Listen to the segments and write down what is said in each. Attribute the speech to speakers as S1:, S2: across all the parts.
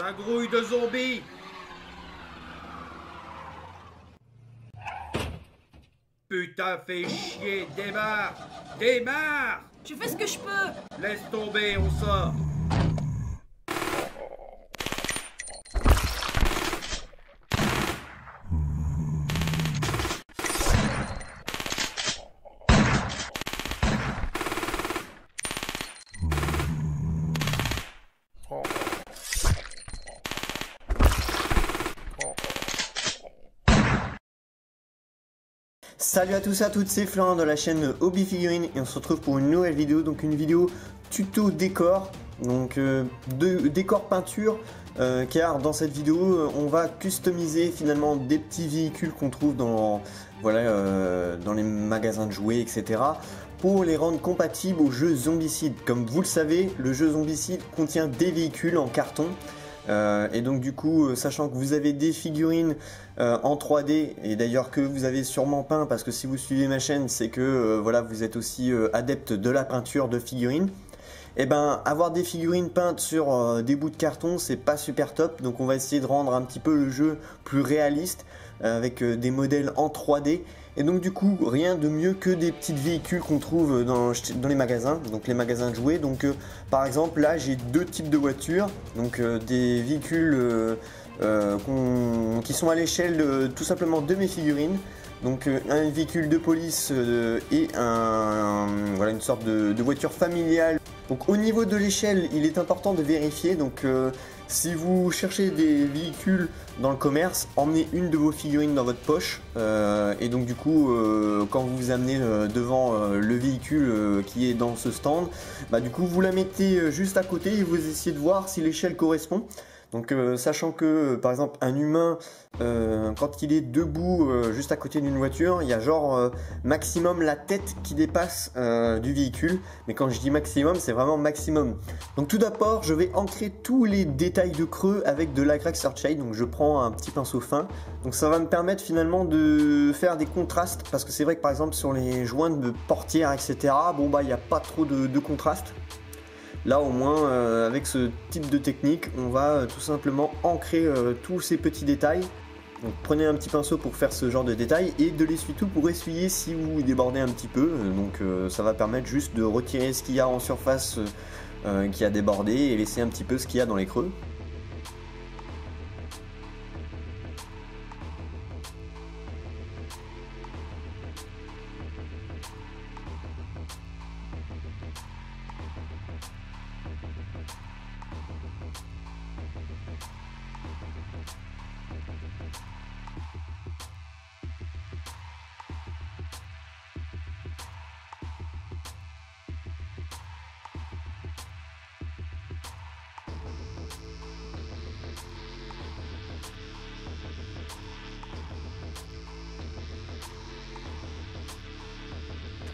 S1: Ça grouille de zombies. Putain, fais chier, démarre. Démarre.
S2: Je fais ce que je peux.
S1: Laisse tomber, on sort.
S3: Salut à tous et à toutes, c'est Florent de la chaîne Hobby Figurines et on se retrouve pour une nouvelle vidéo, donc une vidéo tuto décor, donc décor peinture, car dans cette vidéo on va customiser finalement des petits véhicules qu'on trouve dans, dans les magasins de jouets, etc. pour les rendre compatibles au jeu Zombicide. Comme vous le savez, le jeu Zombicide contient des véhicules en carton. Et donc du coup, sachant que vous avez des figurines en 3D, et d'ailleurs que vous avez sûrement peint, parce que si vous suivez ma chaîne, c'est que voilà, vous êtes aussi adepte de la peinture de figurines. Et ben, avoir des figurines peintes sur des bouts de carton, c'est pas super top. Donc on va essayer de rendre un petit peu le jeu plus réaliste avec des modèles en 3D. Et donc du coup, rien de mieux que des petits véhicules qu'on trouve dans les magasins, donc les magasins de jouets. Donc par exemple, là j'ai deux types de voitures, donc des véhicules qui sont à l'échelle tout simplement de mes figurines. Donc un véhicule de police et voilà, une sorte de voiture familiale. Donc au niveau de l'échelle, il est important de vérifier. Donc si vous cherchez des véhicules dans le commerce, emmenez une de vos figurines dans votre poche. Et donc du coup, quand vous vous amenez devant le véhicule qui est dans ce stand, bah, du coup vous la mettez juste à côté et vous essayez de voir si l'échelle correspond. Donc sachant que par exemple un humain quand il est debout juste à côté d'une voiture, il y a genre maximum la tête qui dépasse du véhicule. Mais quand je dis maximum, c'est vraiment maximum. Donc tout d'abord, je vais ancrer tous les détails de creux avec de l'acrylique Searchlight. Donc je prends un petit pinceau fin. Donc ça va me permettre finalement de faire des contrastes. Parce que c'est vrai que par exemple sur les joints de portière, etc. Bon bah il n'y a pas trop de contraste. Là au moins avec ce type de technique on va tout simplement ancrer tous ces petits détails. Donc prenez un petit pinceau pour faire ce genre de détails et de l'essuie-tout pour essuyer si vous débordez un petit peu. Donc ça va permettre juste de retirer ce qu'il y a en surface qui a débordé et laisser un petit peu ce qu'il y a dans les creux.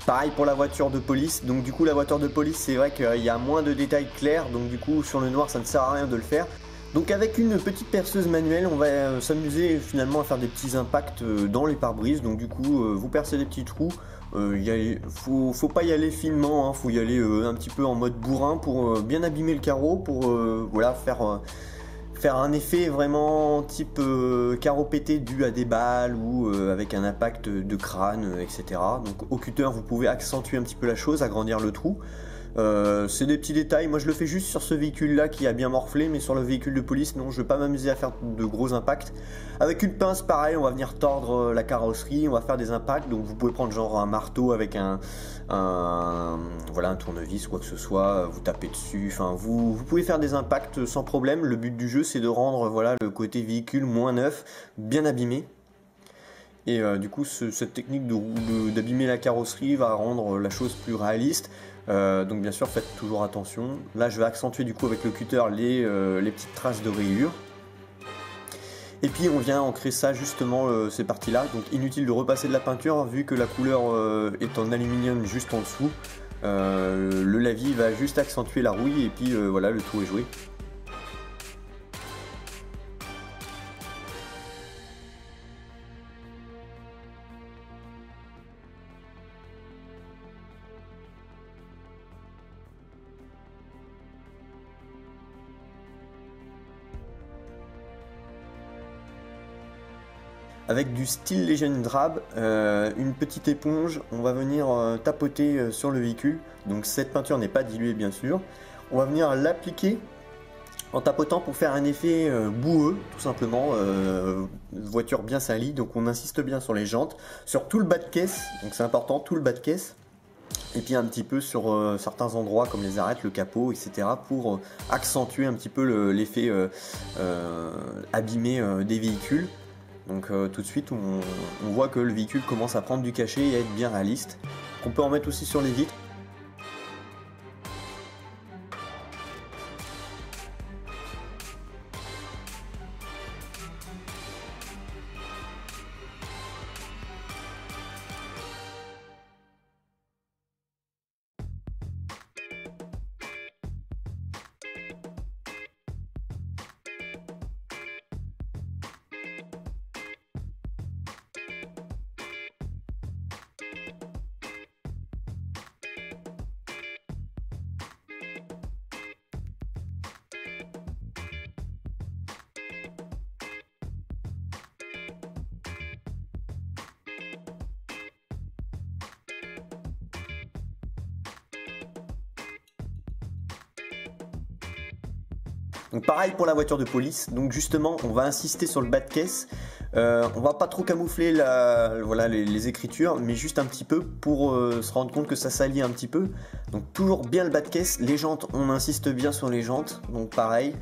S3: Pareil pour la voiture de police, donc du coup la voiture de police c'est vrai qu'il y a moins de détails clairs, donc du coup sur le noir ça ne sert à rien de le faire. Donc avec une petite perceuse manuelle on va s'amuser finalement à faire des petits impacts dans les pare-brises. Donc du coup vous percez des petits trous, faut pas y aller finement, hein, faut y aller un petit peu en mode bourrin pour bien abîmer le carreau, pour voilà, faire un effet vraiment type carreau pété dû à des balles ou avec un impact de crâne, etc. Donc au cutter vous pouvez accentuer un petit peu la chose, agrandir le trou. C'est des petits détails, moi je le fais juste sur ce véhicule là qui a bien morflé, mais sur le véhicule de police non, je vais pas m'amuser à faire de gros impacts. Avec une pince pareil, on va venir tordre la carrosserie, on va faire des impacts. Donc vous pouvez prendre genre un marteau avec voilà, un tournevis, quoi que ce soit, vous tapez dessus, enfin vous pouvez faire des impacts sans problème. Le but du jeu c'est de rendre voilà, le côté véhicule moins neuf, bien abîmé. Et du coup cette technique d'abîmer la carrosserie va rendre la chose plus réaliste. Donc bien sûr faites toujours attention. Là je vais accentuer du coup avec le cutter les petites traces de rayures. Et puis on vient ancrer ça justement ces parties là. Donc inutile de repasser de la peinture vu que la couleur est en aluminium juste en dessous. Le lavis va juste accentuer la rouille et puis voilà, le tout est joué. avec du Steel Legend Drab, une petite éponge. On va venir tapoter sur le véhicule. Donc cette peinture n'est pas diluée bien sûr. On va venir l'appliquer en tapotant pour faire un effet boueux, tout simplement, voiture bien salie. Donc on insiste bien sur les jantes, sur tout le bas de caisse, donc c'est important, tout le bas de caisse. Et puis un petit peu sur certains endroits comme les arêtes, le capot, etc. pour accentuer un petit peu l'effet abîmé des véhicules. Donc tout de suite on voit que le véhicule commence à prendre du cachet et à être bien réaliste. On peut en mettre aussi sur les vitres. Donc pareil pour la voiture de police, donc justement on va insister sur le bas de caisse, on va pas trop camoufler les écritures, mais juste un petit peu pour se rendre compte que ça s'allie un petit peu. Donc toujours bien le bas de caisse, les jantes, on insiste bien sur les jantes, donc pareil.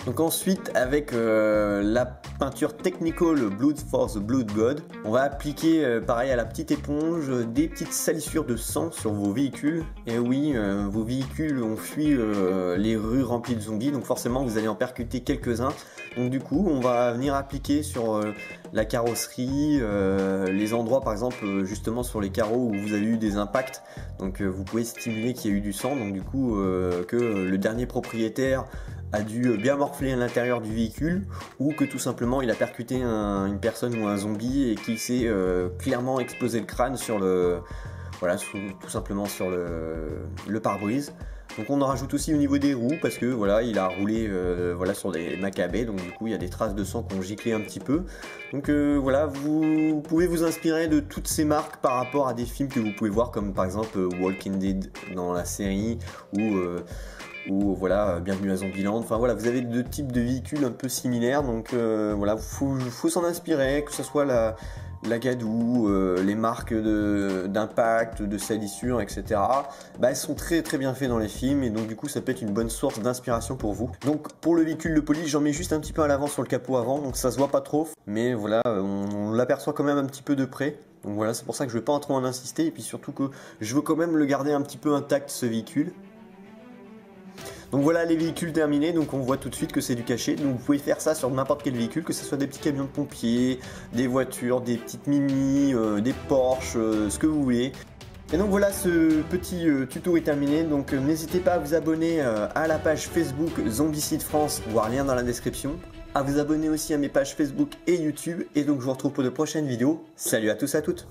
S3: Donc ensuite avec la peinture Technical Blood for the Blood God, on va appliquer pareil à la petite éponge des petites salissures de sang sur vos véhicules. Et oui, vos véhicules ont fui les rues remplies de zombies, donc forcément vous allez en percuter quelques-uns. Donc du coup on va venir appliquer sur la carrosserie, les endroits par exemple justement sur les carreaux où vous avez eu des impacts. Donc vous pouvez stimuler qu'il y a eu du sang, donc du coup que le dernier propriétaire a dû bien morfler à l'intérieur du véhicule, ou que tout simplement il a percuté une personne ou un zombie et qu'il s'est clairement explosé le crâne sur tout simplement sur le pare-brise. Donc on en rajoute aussi au niveau des roues parce que voilà, il a roulé sur des macabées, donc du coup il y a des traces de sang qui ont giclé un petit peu. Donc voilà, vous pouvez vous inspirer de toutes ces marques par rapport à des films que vous pouvez voir, comme par exemple Walking Dead dans la série, ou voilà, Bienvenue à Zombieland. Enfin voilà, vous avez deux types de véhicules un peu similaires, donc voilà, faut s'en inspirer, que ce soit la Gadou, les marques d'impact, de salissure, etc. Elles sont très très bien faites dans les films, et donc du coup ça peut être une bonne source d'inspiration pour vous. Donc pour le véhicule de police, j'en mets juste un petit peu à l'avant sur le capot avant, donc ça se voit pas trop, mais voilà, on l'aperçoit quand même un petit peu de près. Donc voilà, c'est pour ça que je vais pas trop en insister, et puis surtout que je veux quand même le garder un petit peu intact, ce véhicule. Donc voilà les véhicules terminés, donc on voit tout de suite que c'est du cachet. Donc vous pouvez faire ça sur n'importe quel véhicule, que ce soit des petits camions de pompiers, des voitures, des petites Mini, des Porsche, ce que vous voulez. Et donc voilà, ce petit tuto est terminé, donc n'hésitez pas à vous abonner à la page Facebook Zombicide France, voir lien dans la description, à vous abonner aussi à mes pages Facebook et YouTube, et donc je vous retrouve pour de prochaines vidéos. Salut à tous et à toutes.